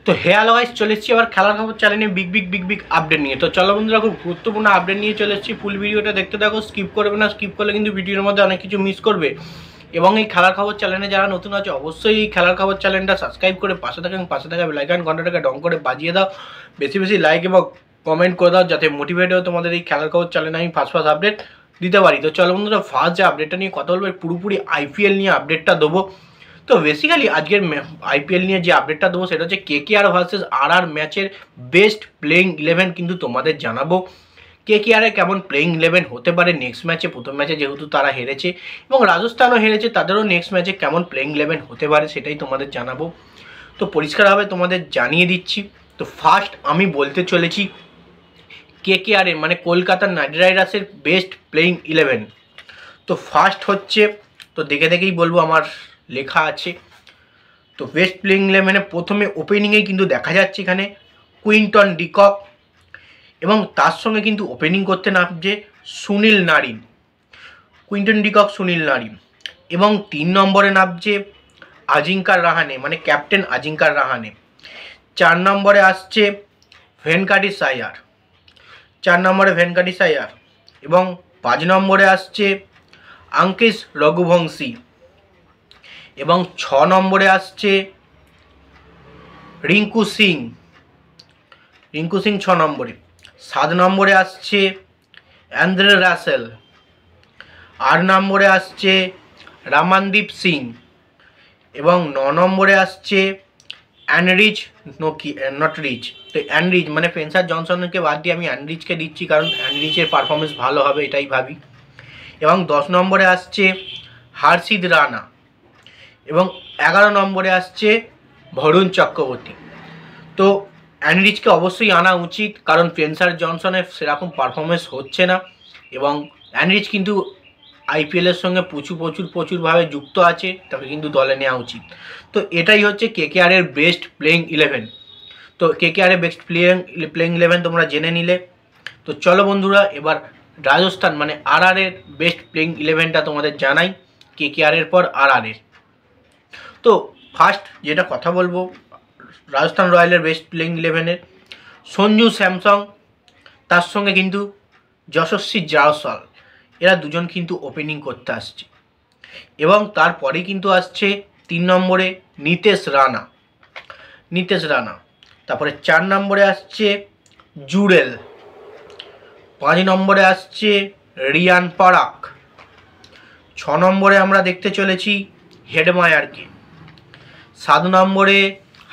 তো hello guys, চলে এসেছি আবার খেলার খবর চ্যানেলে বিগ আপডেট নিয়ে। তো চলো বন্ধুরা, খুব গুরুত্বপূর্ণ আপডেট নিয়ে চলে এসেছি। ফুল ভিডিওটা দেখতে থাকো, স্কিপ করবে না। স্কিপ করলে কিন্তু ভিডিওর মধ্যে অনেক কিছু মিস করবে। এবং এই খেলার খবর চ্যানেলে যারা নতুন আছে অবশ্যই এই খেলার খবর চ্যানেলটা সাবস্ক্রাইব করে পাশে থাকা বেল আইকন ঘন্টাটাকে ডং করে বাজিয়ে দাও। বেশি লাইক এবং কমেন্ট করে দাও, যাতে মোটিভেট হয় তোমাদের এই খেলার খবর চ্যানেলে আমি ফার্স্ট আপডেট দিতে পারি। তো চলো বন্ধুরা, ফার্স্ট যে আপডেটটা নিয়ে কথা বলবো, পুরোপুরি আইপিএল নিয়ে আপডেটটা দেবো। তো বেসিক্যালি আজকের আইপিএল নিয়ে যে আপডেটটা দেবো সেটা হচ্ছে কেকেআর ভার্সেস আরআর ম্যাচের বেস্ট প্লেইং 11 কিন্তু তোমাদের জানাবো। কেকেআরের কেমন প্লেইং 11 হতে পারে নেক্সট ম্যাচে। প্রথম ম্যাচে যেহেতু তারা হেরেছে এবং রাজস্থানও হেরেছে, তাদেরও নেক্সট ম্যাচে কেমন প্লেইং 11 হতে পারে সেটাই তোমাদের জানাবো। তো পরিষ্কারভাবে তোমাদের জানিয়ে দিচ্ছি। তো ফার্স্ট আমি বলতে চলেছি কেকেআরের মানে কলকাতা নাইট রাইডার্সের বেস্ট প্লেইং 11। তো ফার্স্ট হচ্ছে, তো দেখেই বলবো, আমার লেখা আছে। তো বেস্ট প্লেইং 11 প্রথমে ওপেনিংয়েই কিন্তু দেখা যাচ্ছে এখানে কুইন্টন ডিকক, এবং তার সঙ্গে কিন্তু ওপেনিং করতে নামছে Sunil Narine, Quinton de Kock, Sunil Narine. এবং 3 নম্বরে নামছে আজিঙ্কার রাহানে, মানে ক্যাপ্টেন আজিঙ্কার রাহানে। 4 নম্বরে আসছে ভেনকাটিস আয়ার, 4 নম্বরে ভেনকাটিস আয়ার। এবং 5 নম্বরে আসছে আঙ্কিশ রঘুবংশী। এবং 6 নম্বরে আসছে রিঙ্কু সিং 6 নম্বরে। 7 নম্বরে আসছে অ্যান্দ্রে রাসেল। 8 নম্বরে আসছে রামানদীপ সিং। এবং 9 নম্বরে আসছে অ্যানরিচ নটরিচ। তো অ্যানরিচ মানে স্পেন্সার জনসনকে বাদ দিয়ে আমি অ্যানরিচকে দিচ্ছি, কারণ অ্যানরিচের পারফরমেন্স ভালো হবে এটাই ভাবি। এবং 10 নম্বরে আসছে হার্ষিদ রানা। এবং 11 নম্বরে আসছে বরুণ চক্রবর্তী। তো অ্যানরিচকে অবশ্যই আনা উচিত, কারণ স্পেন্সার জনসনের সেরকম পারফরমেন্স হচ্ছে না, এবং অ্যানরিচ কিন্তু আইপিএলের সঙ্গে প্রচুরভাবে যুক্ত আছে, তাকে কিন্তু দলে নেওয়া উচিত। তো এটাই হচ্ছে কেকেআরের বেস্ট প্লেইং 11। তো কেকেআরের বেস্ট প্লেইং 11 তোমরা জেনে নিলে। তো চলো বন্ধুরা, এবার রাজস্থান মানে আরআরের বেস্ট প্লেইং 11টা তোমাদের জানাই, কেকেআরের পর আরআরের। তো ফার্স্ট যেটা কথা বলবো রাজস্থান রয়্যালের বেস্ট প্লেইং 11-এর, সঞ্জু স্যামসং, তার সঙ্গে কিন্তু যশস্বী জয়সওয়াল, এরা দুজন কিন্তু ওপেনিং করতে আসছে। এবং তারপরে কিন্তু আসছে 3 নম্বরে নিতেশ রানা। তারপরে 4 নম্বরে আসছে জুরেল। 5 নম্বরে আসছে রিয়ান পরাগ। 6 নম্বরে আমরা দেখতে চলেছি হেডমায়ারকে। 7 নম্বরে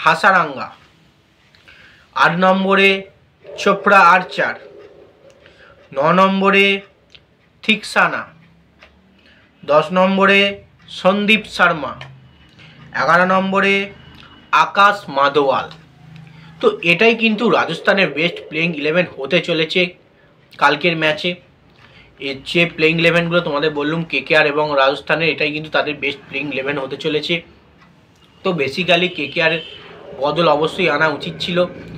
হাসারাঙ্গা। 8 নম্বরে চোপড়া আর্চার। 9 নম্বরে থিকসানা। 10 নম্বরে সন্দীপ শর্মা। 11 নম্বরে আকাশ মাদওয়াল। তো এটাই কিন্তু রাজস্থানের বেস্ট প্লেইং 11 হতে চলেছে কালকের ম্যাচে। এর যে প্লেইং 11গুলো তোমাদের বললাম কেকেআর এবং রাজস্থানের, এটাই কিন্তু তাদের বেস্ট প্লেইং 11 হতে চলেছে। তো বেসিক্যালি কেকেআরের বদল অবশ্যই আনা উচিত ছিল,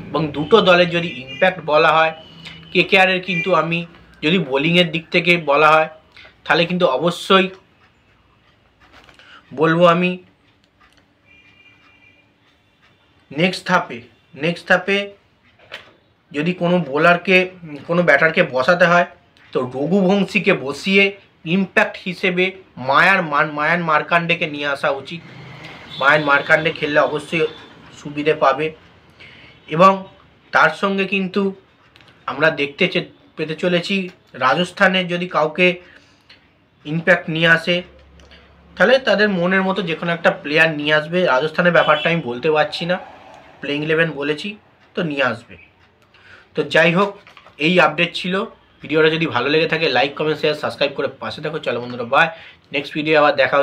এবং দুটো দলের যদি ইম্প্যাক্ট বলা হয়, কেকেআরের কিন্তু আমি যদি বোলিংয়ের দিক থেকে বলা হয় তাহলে কিন্তু অবশ্যই বলবো আমি নেক্সট ধাপে যদি কোনো ব্যাটারকে বসাতে হয়, তো রঘুবংশীকে বসিয়ে ইম্প্যাক্ট হিসেবে মায়ান মার্কান্ডেকে নিয়ে আসা উচিত। মায়ান মার্কান্ডে খেললে অবশ্যই সুবিধে পাবে। এবং তার সঙ্গে কিন্তু আমরা পেতে চলেছি রাজস্থানের যদি কাউকে ইম্প্যাক্ট নিয়ে আসে, তাহলে তাদের মনের মতো যে কোনো একটা প্লেয়ার নিয়ে আসবে। রাজস্থানের ব্যাপারটা আমি বলতে পারছি না, প্লেইং 11 বলেছি তো নিয়ে আসবে। তো যাই হোক, এই আপডেট ছিল। ভিডিওটা যদি ভালো লেগে থাকে লাইক কমেন্ট শেয়ার সাবস্ক্রাইব করে পাশে থাকো। চলো বন্ধুরা, বাই। নেক্সট ভিডিও আবার দেখা হচ্ছে।